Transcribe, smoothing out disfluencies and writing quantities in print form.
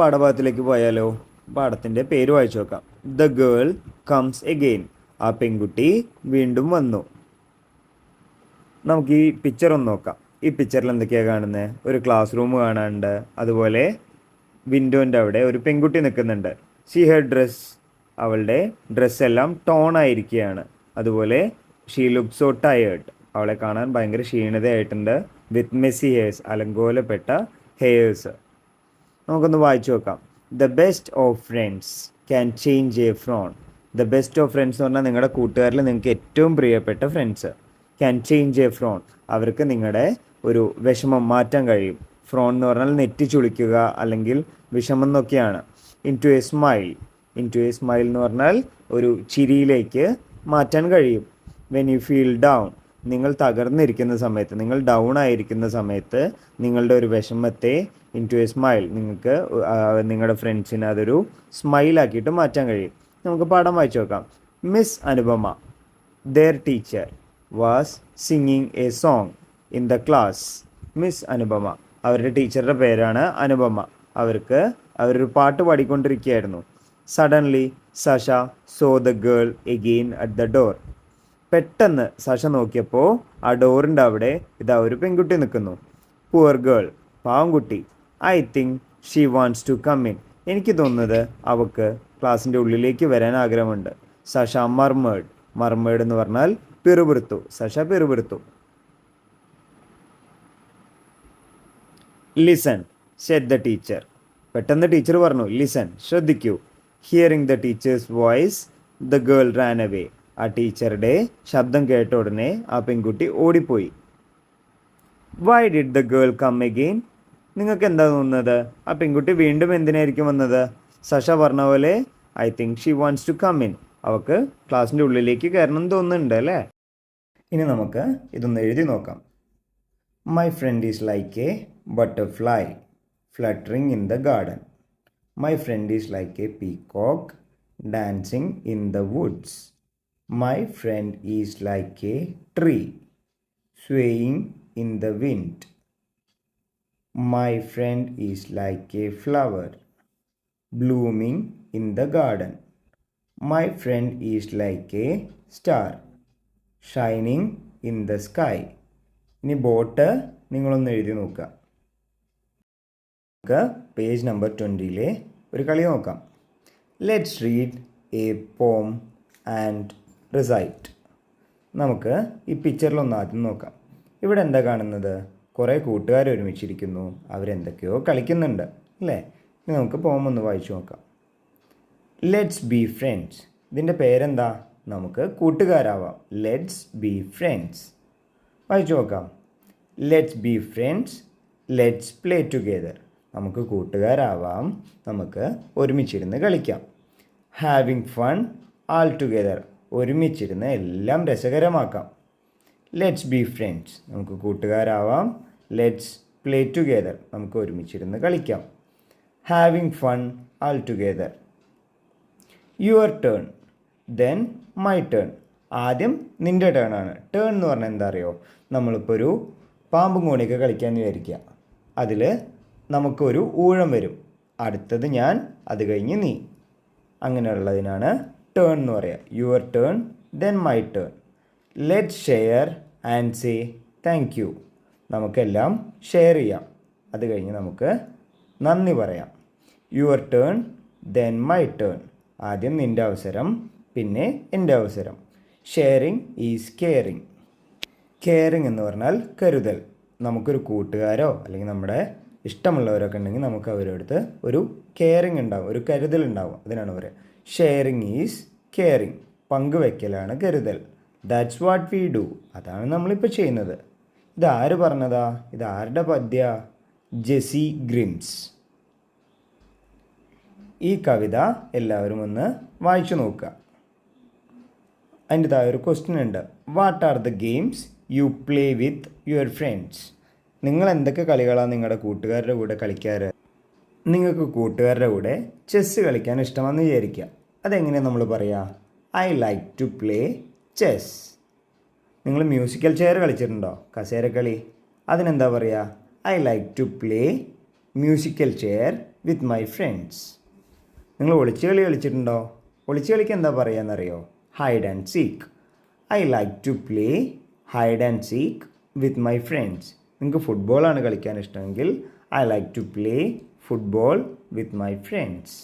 പാഠഭാഗത്തിലേക്ക് പോയാലോ? പാഠത്തിൻ്റെ പേര് വായിച്ചു നോക്കാം. The girl comes again. ആ പെൺകുട്ടി വീണ്ടും വന്നു. നമുക്ക് ഈ പിക്ചർ ഒന്ന് നോക്കാം. ഈ പിക്ചറിൽ എന്തൊക്കെയാണ് കാണുന്നത്? ഒരു ക്ലാസ് റൂം കാണാനുണ്ട്. അതുപോലെ വിൻഡോൻ്റെ അവിടെ ഒരു പെൺകുട്ടി നിൽക്കുന്നുണ്ട്. ഷീ ഹെർ ഡ്രസ്, അവളുടെ ഡ്രസ്സെല്ലാം ടോൺ ആയിരിക്കുകയാണ്. അതുപോലെ ഷീ ലുക്ക് സോ ടയേർഡ്, അവളെ കാണാൻ ഭയങ്കര ക്ഷീണിതയായിട്ടുണ്ട്. വിത്ത് മെസ്സി ഹെയർസ്, അലങ്കോലപ്പെട്ട ഹെയർസ്. നമുക്കൊന്ന് വായിച്ചു നോക്കാം. The best of friends can change a frown. The best of friends എന്ന് പറഞ്ഞാൽ നിങ്ങളുടെ കൂട്ടുകാരിൽ നിങ്ങൾക്ക് ഏറ്റവും പ്രിയപ്പെട്ട friends. Can change a frown, അവർക്ക് നിങ്ങളുടെ ഒരു വിഷമം മാറ്റാൻ കഴിയും. ഫ്രോൺ എന്ന് പറഞ്ഞാൽ നെറ്റി ചുളിക്കുക അല്ലെങ്കിൽ വിഷമം എന്നൊക്കെയാണ്. Into a smile, into a smile എന്ന് പറഞ്ഞാൽ ഒരു ചിരിയിലേക്ക് മാറ്റാൻ കഴിയും. വെൻ യു ഫീൽ ഡൗൺ, നിങ്ങൾ തകർന്നിരിക്കുന്ന സമയത്ത്, നിങ്ങൾ ഡൗൺ ആയിരിക്കുന്ന സമയത്ത് നിങ്ങളുടെ ഒരു വിഷമത്തെ ഇൻ ടു എ സ്മൈൽ, നിങ്ങൾക്ക് നിങ്ങളുടെ ഫ്രണ്ട്സിന് അതൊരു സ്മൈലാക്കിയിട്ട് മാറ്റാൻ കഴിയും. നമുക്ക് പാഠം വായിച്ചു നോക്കാം. Miss Anupama, their teacher, was singing a song in the class. Miss Anupama, അവരുടെ ടീച്ചറുടെ പേരാണ് അനുപമ. അവരൊരു പാട്ട് പാടിക്കൊണ്ടിരിക്കുകയായിരുന്നു. Suddenly Sasha saw the girl again at the door. പെട്ടെന്ന് സഷ നോക്കിയപ്പോൾ ആ ഡോറിൻ്റെ അവിടെ ഒരു പെൺകുട്ടി നിൽക്കുന്നു. പുവർ ഗേൾ, പാവംകുട്ടി. I think she wants to come in. എനിക്ക് തോന്നുന്നത് അവൾക്ക് ക്ലാസ്സിൻ്റെ ഉള്ളിലേക്ക് വരാൻ ആഗ്രഹമുണ്ട്. സഷ മർമേഡ്, മർമേഡ് എന്ന് പറഞ്ഞാൽ പിറുപിറുത്തു. സഷ പിറുപിറുത്തു. Listen said the teacher. പെട്ടെന്ന് ടീച്ചർ പറഞ്ഞു ലിസൺ, ശ്രദ്ധിക്കൂ. Hearing the teacher's voice the girl ran away. ആ ടീച്ചറുടെ ശബ്ദം കേട്ട ഉടനെ ആ പെൺകുട്ടി ഓടിപ്പോയി. Why did the girl come again? നിങ്ങൾക്ക് എന്താ തോന്നുന്നത്? ആ പെൺകുട്ടി വീണ്ടും എന്തിനായിരിക്കും വന്നത്? സഷ പറഞ്ഞ പോലെ I think she wants to come in. അവൾക്ക് ക്ലാസ്സിൻ്റെ ഉള്ളിലേക്ക് കയറണം എന്ന് തോന്നുന്നുണ്ട് അല്ലേ? ഇനി നമുക്ക് ഇതൊന്ന് എഴുതി നോക്കാം. My friend is like A butterfly fluttering in the garden. My friend is like A peacock dancing in the Woods. My friend is like a tree swaying in the wind. My friend is like a flower blooming in the garden. My friend is like a star shining in the sky. ഇനി boat നിങ്ങളൊന്ന് എഴുതി നോക്കുക. നമുക്ക് page number 20-ലെ ഒരു കളി നോക്കാം. Let's read A poem and recite. നമുക്ക് ഈ പിക്ചറിലൊന്ന് ആദ്യം നോക്കാം. ഇവിടെ എന്താ കാണുന്നത്? കുറേ കൂട്ടുകാർ ഒരുമിച്ചിരിക്കുന്നു. അവരെന്തൊക്കെയോ കളിക്കുന്നുണ്ട് അല്ലേ? ഇനി നമുക്ക് പോം ഒന്ന് വായിച്ചു നോക്കാം. Let's be friends. ഇതിൻ്റെ പേരെന്താ? നമുക്ക് കൂട്ടുകാരാവാം. Let's be friends. വായിച്ചു നോക്കാം. Let's be friends, let's play together. നമുക്ക് കൂട്ടുകാരാവാം, നമുക്ക് ഒരുമിച്ചിരുന്ന് കളിക്കാം. Having fun all together. ഒരുമിച്ചിരുന്ന് എല്ലാം രസകരമാക്കാം. ലെറ്റ്സ് ബി ഫ്രണ്ട്സ്, നമുക്ക് കൂട്ടുകാരാവാം. ലെറ്റ്സ് പ്ലേ ടുഗെദർ, നമുക്ക് ഒരുമിച്ചിരുന്ന് കളിക്കാം. Having fun all together. Your turn then my turn. ആദ്യം നിൻ്റെ ടേൺ ആണ്. ടേൺ എന്ന് പറഞ്ഞാൽ എന്താ അറിയോ? നമ്മളിപ്പോൾ ഒരു പാമ്പും കോണിയൊക്കെ കളിക്കാൻ വിചാരിക്കുക. അതിൽ നമുക്കൊരു ഊഴം വരും. അടുത്തത് ഞാൻ, അത് കഴിഞ്ഞ് നീ. അങ്ങനെയുള്ളതിനാണ് ടേൺ എന്ന് പറയുക. Your turn then my turn. Let share and say thank you. നമുക്കെല്ലാം ഷെയർ ചെയ്യാം. അത് കഴിഞ്ഞ് നമുക്ക് നന്ദി പറയാം. Your turn then my turn. ആദ്യം നിൻ്റെ അവസരം, പിന്നെ എൻ്റെ അവസരം. Sharing is caring. കെയറിങ് എന്ന് പറഞ്ഞാൽ കരുതൽ. നമുക്കൊരു കൂട്ടുകാരോ അല്ലെങ്കിൽ നമ്മുടെ ഇഷ്ടമുള്ളവരൊക്കെ ഉണ്ടെങ്കിൽ നമുക്ക് അവരുടെ അടുത്ത് ഒരു കെയറിങ് ഉണ്ടാവും, ഒരു കരുതൽ ഉണ്ടാവും. അതിനാണ് പറയുക. Sharing is caring. പങ്കുവെക്കലാണ് കരുതൽ. That's what we do. അതാണ് നമ്മളിപ്പോൾ ചെയ്യുന്നത്. ഇതാര് പറഞ്ഞതാ? ഇതാരുടെ പദ്യ? ജെസി ഗ്രിംസ്. ഈ കവിത എല്ലാവരും ഒന്ന് വായിച്ചു നോക്കുക. അതിൻ്റെ താഴെ ഒരു ക്വസ്റ്റ്യൻ ഉണ്ട്. What are the games you play with your friends? നിങ്ങൾ എന്തൊക്കെ കളികളാണ് നിങ്ങളുടെ കൂട്ടുകാരുടെ കൂടെ കളിക്കാറ്? നിങ്ങൾക്ക് കൂട്ടുകാരുടെ കൂടെ ചെസ്സ് കളിക്കാൻ ഇഷ്ടമാണെന്ന് വിചാരിക്കുക. അതെങ്ങനെയാണ് നമ്മൾ പറയുക? I like to play chess. നിങ്ങൾ മ്യൂസിക്കൽ ചെയർ കളിച്ചിട്ടുണ്ടോ? കസേരക്കളി. അതിനെന്താ പറയുക? I like to play musical chair with my friends. നിങ്ങൾ ഒളിച്ചു കളി കളിച്ചിട്ടുണ്ടോ? ഒളിച്ചു കളിക്ക് എന്താ പറയുകയെന്നറിയോ? Hide and seek. I like to play hide and seek with my friends. നിങ്ങൾക്ക് ഫുട്ബോളാണ് കളിക്കാൻ ഇഷ്ടമെങ്കിൽ I like to play football with my friends.